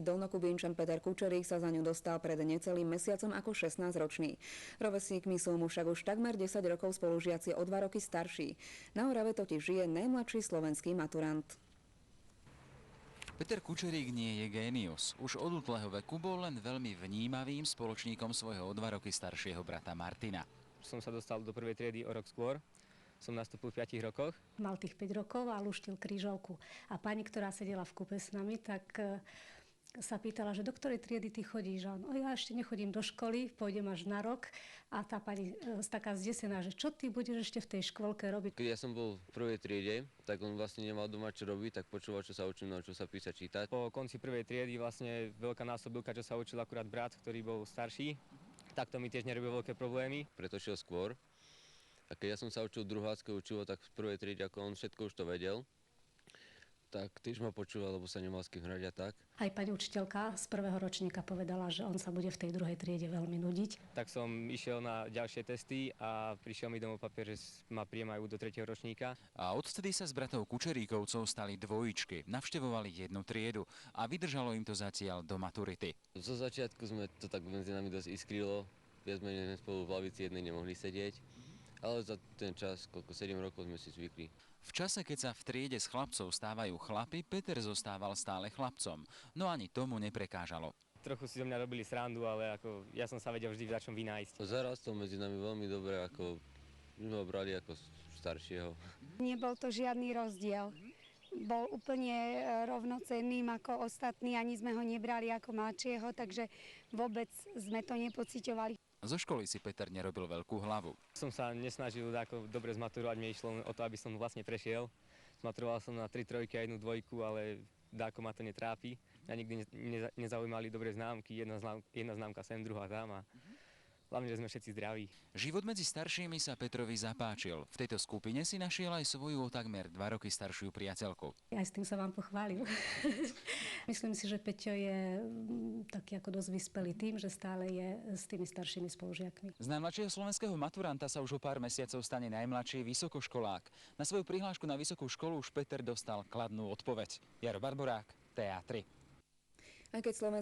Dolnokubínčan Peter Kučerík sa za ňu dostal pred necelým mesiacom ako 16-ročný. Rovesníkmi sú mu však už takmer 10 rokov spolužiaci o 2 roky starší. Na Orave totiž žije najmladší slovenský maturant. Peter Kučerík nie je génius. Už od útleho veku bol len veľmi vnímavým spoločníkom svojho o 2 roky staršieho brata Martina. Som sa dostal do prvej triedy o rok skôr. Som nastúpil v 5 rokoch. Mal tých 5 rokov a luštil krížovku. A pani, ktorá sedela v kúpe s nami, tak sa pýtala, že do ktorej triedy ty chodíš? A on, ja ešte nechodím do školy, pôjdem až na rok. A tá pani taká zdesená, že čo ty budeš ešte v tej škôlke robiť? Keď ja som bol v prvej triede, tak on vlastne nemal doma čo robiť, tak počúval, čo sa učím, naučil sa písať, čítať. Po konci prvej triedy vlastne veľká násobilka, čo sa učil akurát brat, ktorý bol starší. Tak to mi tiež nerobil veľké problémy. Preto šiel skôr. A keď ja som sa učil druhácké učivo, tak v prvej triede, ako on všetko už to vedel, tak tiež ma počúval, lebo sa nemal s kým hrať a tak. Aj pani učiteľka z prvého ročníka povedala, že on sa bude v tej druhej triede veľmi nudiť. Tak som išiel na ďalšie testy a prišiel mi domov papier, že ma prijímajú do 3. ročníka. A odvtedy sa z bratov Kučeríkovcov stali dvojičky. Navštevovali jednu triedu a vydržalo im to zatiaľ do maturity. Zo začiatku sme to tak medzi nami dosť iskrilo. Viac menej sme spolu v lavici jednej nemohli sedieť. Ale za ten čas, koľko 7 rokov sme si zvykli. V čase, keď sa v triede z chlapcov stávajú chlapi, Peter zostával stále chlapcom. No ani tomu neprekážalo. Trochu si zo mňa robili srandu, ale ako ja som sa vedel vždy v čom vynájsť. Zarastol medzi nami veľmi dobre, ako sme ho brali ako staršieho. Nebol to žiadny rozdiel. Bol úplne rovnocenným ako ostatní, ani sme ho nebrali ako mladšieho, takže vôbec sme to nepociťovali. Zo školy si Peter nerobil veľkú hlavu. Som sa nesnažil ako dobre zmaturovať, mne išlo o to, aby som vlastne prešiel. Zmaturoval som na 3 trojky a 1 dvojku, ale dáko ma to netrápi. Mňa nikdy nezaujímali dobré známky, jedna známka sem, druhá tam a hlavne, že sme všetci zdraví. Život medzi staršími sa Petrovi zapáčil. V tejto skupine si našiel aj svoju o takmer 2 roky staršiu priateľku. Aj s tým sa vám pochválil. Myslím si, že Peťo je taký ako dosť vyspelý tým, že stále je s tými staršími spolužiakmi. Z najmladšieho slovenského maturanta sa už o pár mesiacov stane najmladší vysokoškolák. Na svoju prihlášku na vysokú školu už Peter dostal kladnú odpoveď. Jaro Barborák, TA3. Aj keď